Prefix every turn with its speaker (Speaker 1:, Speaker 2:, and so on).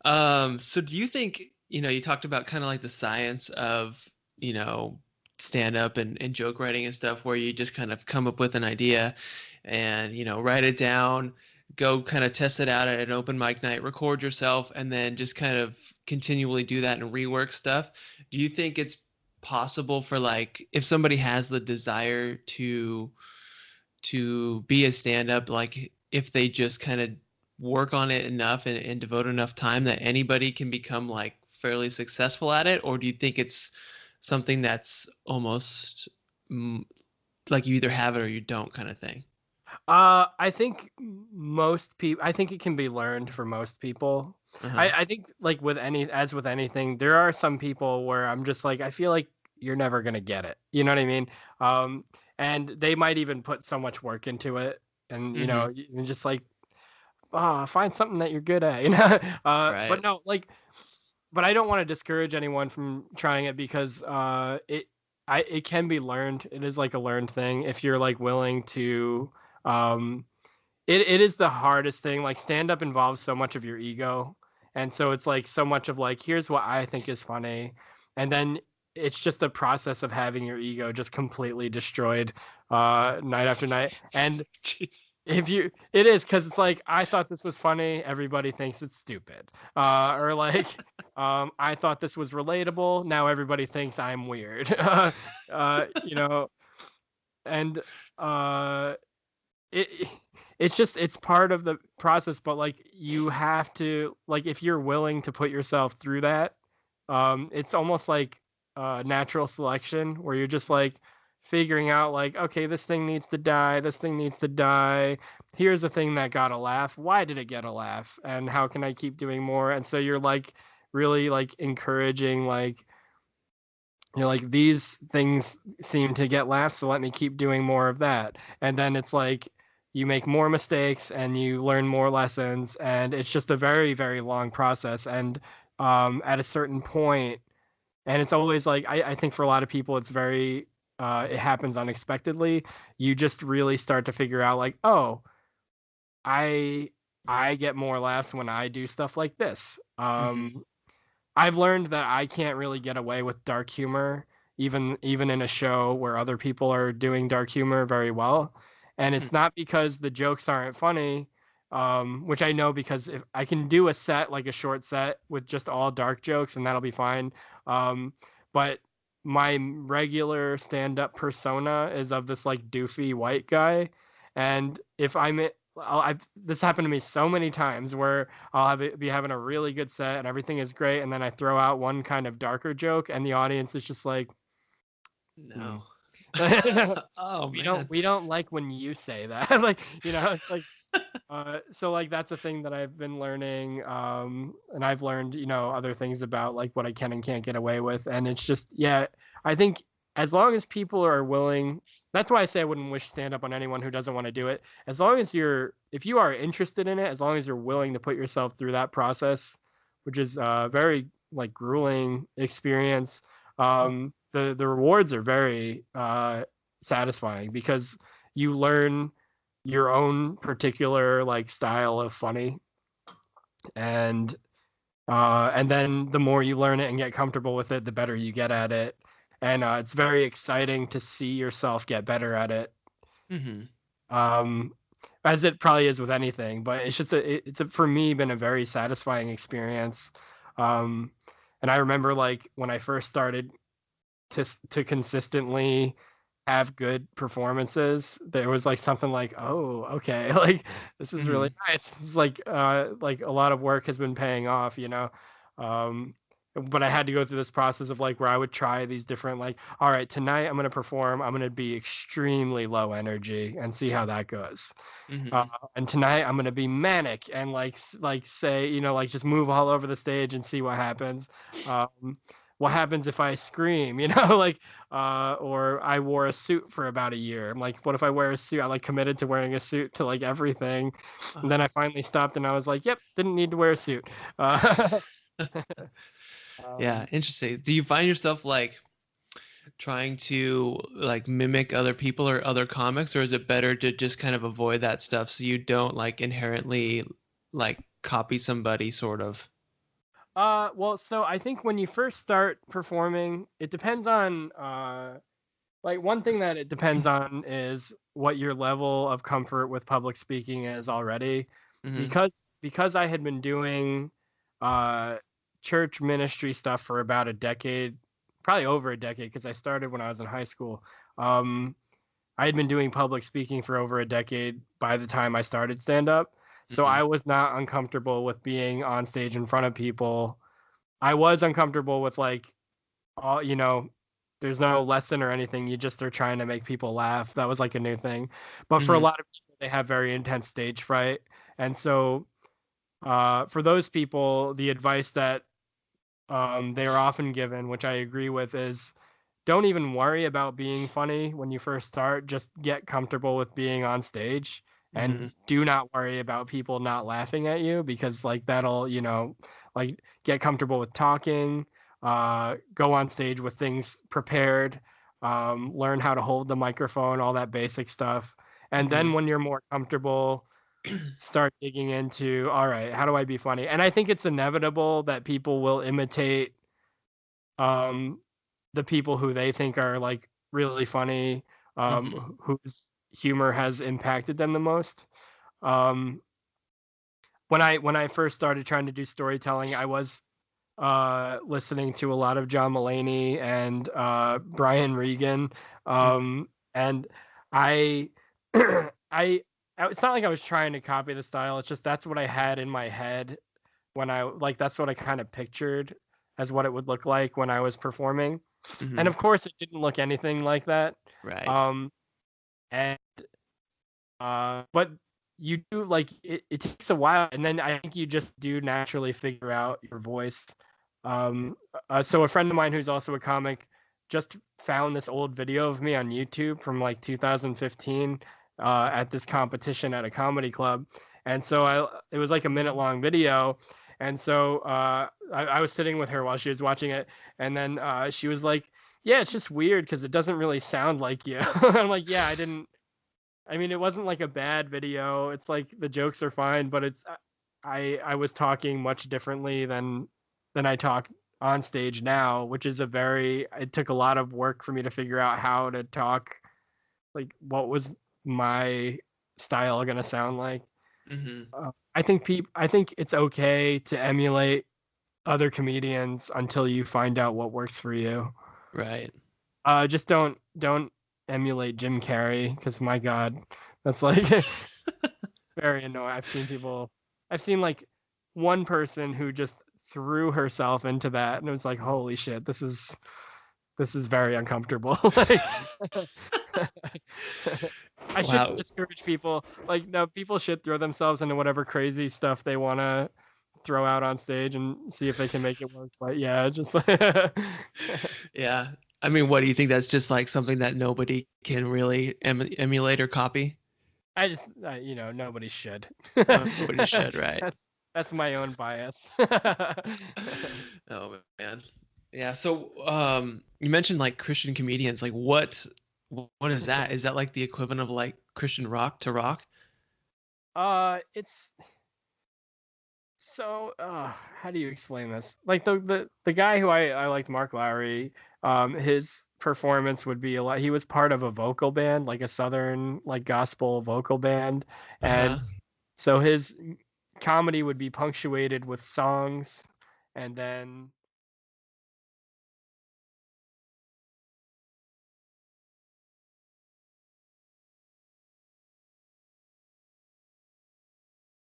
Speaker 1: So do you think, you talked about kind of like the science of, you know, stand up and joke writing and stuff where you just kind of come up with an idea and, write it down, go kind of test it out at an open mic night, record yourself, and then just kind of continually do that and rework stuff. Do you think it's possible for like if somebody has the desire to be a stand up, like if they just kind of work on it enough and devote enough time that anybody can become like fairly successful at it? Or do you think it's something that's almost mm, like you either have it or you don't kind of thing?
Speaker 2: I think most people, I think it can be learned for most people.
Speaker 1: Uh-huh.
Speaker 2: I think like as with anything, there are some people where I'm just like, I feel like you're never gonna get it. You know what I mean? Um, and they might even put so much work into it, and
Speaker 1: Mm-hmm.
Speaker 2: you're just like, find something that you're good at, you know? But
Speaker 1: Right.
Speaker 2: no, like, but I don't want to discourage anyone from trying it because it can be learned. It is like a learned thing if you're like willing to um it is the hardest thing. Like stand up involves so much of your ego. And so it's like so much of like, here's what I think is funny. And then it's just a process of having your ego just completely destroyed night after night. And
Speaker 1: Jeez.
Speaker 2: if you it is because it's like I thought this was funny, everybody thinks it's stupid. Or like I thought this was relatable, now everybody thinks I'm weird. You know, and uh it it's just it's part of the process, but like you have to like if you're willing to put yourself through that, it's almost like natural selection where you're just like figuring out like, okay, this thing needs to die, this thing needs to die, here's a thing that got a laugh, why did it get a laugh, and how can I keep doing more? And so you're like really like encouraging like like these things seem to get laughs, so let me keep doing more of that. And then it's like you make more mistakes and you learn more lessons, and it's just a very, very long process. And at a certain point, and it's always like I think for a lot of people, it's very it happens unexpectedly. You just really start to figure out like, oh, I I get more laughs when I do stuff like this.
Speaker 1: Mm-hmm.
Speaker 2: I've learned that I can't really get away with dark humor, even in a show where other people are doing dark humor very well. And
Speaker 1: Hmm.
Speaker 2: it's not because the jokes aren't funny, which I know because if I can do a set like a short set with just all dark jokes and that'll be fine. Um, but my regular stand-up persona is of this like doofy white guy, and if I've this happened to me so many times where be having a really good set and everything is great, and then I throw out one kind of darker joke, and the audience is just like, hmm.
Speaker 1: No. Oh man.
Speaker 2: We don't like when you say that. Like, it's like so like that's a thing that I've been learning, and I've learned, other things about like what I can and can't get away with, and it's just yeah, I think as long as people are willing, that's why I say I wouldn't wish stand up on anyone who doesn't want to do it. As long as if you are interested in it, as long as you're willing to put yourself through that process, which is a very like grueling experience, the rewards are very satisfying because you learn your own particular like style of funny, and and then the more you learn it and get comfortable with it, the better you get at it, and it's very exciting to see yourself get better at it,
Speaker 1: Mm-hmm.
Speaker 2: um as it probably is with anything, but it's just for me been a very satisfying experience. um and I remember like when I first started to consistently have good performances, there was like something like, oh, okay, like this is really
Speaker 1: Mm-hmm.
Speaker 2: nice. It's like a lot of work has been paying off, you know. Um, but I had to go through this process of like where I would try these different like, all right, tonight I'm gonna perform. I'm gonna be extremely low energy and see how that goes. Uh,
Speaker 1: Mm-hmm.
Speaker 2: and tonight I'm gonna be manic and like say, like just move all over the stage and see what happens. Um, what happens if I scream, like, or I wore a suit for about a year. I'm like, what if I wear a suit? I like committed to wearing a suit to like everything. And then
Speaker 1: Uh-huh.
Speaker 2: I finally stopped and I was like, yep, didn't need to wear a suit. Uh,
Speaker 1: Yeah,
Speaker 2: um,
Speaker 1: interesting. Do you find yourself like trying to like mimic other people or other comics, or is it better to just kind of avoid that stuff so you don't like inherently like copy somebody sort of?
Speaker 2: Well, so I think when you first start performing, it depends on like one thing that it depends on is what your level of comfort with public speaking is already.
Speaker 1: Mm-hmm.
Speaker 2: Because because I had been doing uh church ministry stuff for about a decade, probably over a decade because I started when I was in high school. Um I had been doing public speaking for over a decade by the time I started stand up. So
Speaker 1: Mm-hmm.
Speaker 2: I was not uncomfortable with being on stage in front of people. I was uncomfortable with like all, there's no lesson or anything. You just are trying to make people laugh. That was like a new thing. But for a
Speaker 1: Mm-hmm.
Speaker 2: lot of people, they have very intense stage fright. And so for those people, the advice that they are often given, which I agree with, is don't even worry about being funny when you first start. Just get comfortable with being on stage
Speaker 1: Mm-hmm.
Speaker 2: and do not worry about people not laughing at you because like that'll, like get comfortable with talking, go on stage with things prepared, learn how to hold the microphone, all that basic stuff. And
Speaker 1: Mm-hmm.
Speaker 2: then when you're more comfortable, start digging into, all right, how do I be funny? And I think it's inevitable that people will imitate um the people who they think are like really funny,
Speaker 1: Mm-hmm.
Speaker 2: whose humor has impacted them the most. Um, when I first started trying to do storytelling, I was listening to a lot of John Mulaney and Brian Regan, and I I it's not like I was trying to copy the style. It's just that's what I had in my head when I like that's what I kind of pictured as what it would look like when I was performing. And
Speaker 1: Mm-hmm.
Speaker 2: of course, it didn't look anything like that.
Speaker 1: Right.
Speaker 2: Um, and but you do like it takes a while, and then I think you just do naturally figure out your voice. So a friend of mine who's also a comic just found this old video of me on YouTube from like 2015 at this competition at a comedy club, and so it was like a minute long video. And so I was sitting with her while she was watching it, and then she was like, "Yeah, it's just weird because it doesn't really sound like you." I'm like, "Yeah, I didn't." I mean, it wasn't like a bad video. It's like the jokes are fine, but it's I was talking much differently than I talk on stage now, which is a very it took a lot of work for me to figure out how to talk, like what was my style gonna sound like.
Speaker 1: Mm-hmm.
Speaker 2: I think it's okay to emulate other comedians until you find out what works for you.
Speaker 1: Right.
Speaker 2: Just don't emulate Jim Carrey because my God, that's like very annoying. I've seen like one person who just threw herself into that, and it was like, holy shit, this is very uncomfortable. Like, I shouldn't
Speaker 1: Wow.
Speaker 2: discourage people. Like, no, people should throw themselves into whatever crazy stuff they want to throw out on stage and see if they can make it work. But yeah, just like
Speaker 1: Yeah. I mean, what do you think? That's just like something that nobody can really emulate or copy?
Speaker 2: I just, nobody should.
Speaker 1: Nobody should, right?
Speaker 2: That's my own bias.
Speaker 1: Oh man. Yeah. So, you mentioned like Christian comedians. Like, what is that? Is that like the equivalent of like Christian rock to rock?
Speaker 2: It's so. How do you explain this? Like the guy who I liked, Mark Lowry. His performance would be a lot. He was part of a vocal band, like a southern like gospel vocal band,
Speaker 1: Uh-huh.
Speaker 2: and so his comedy would be punctuated with songs, and then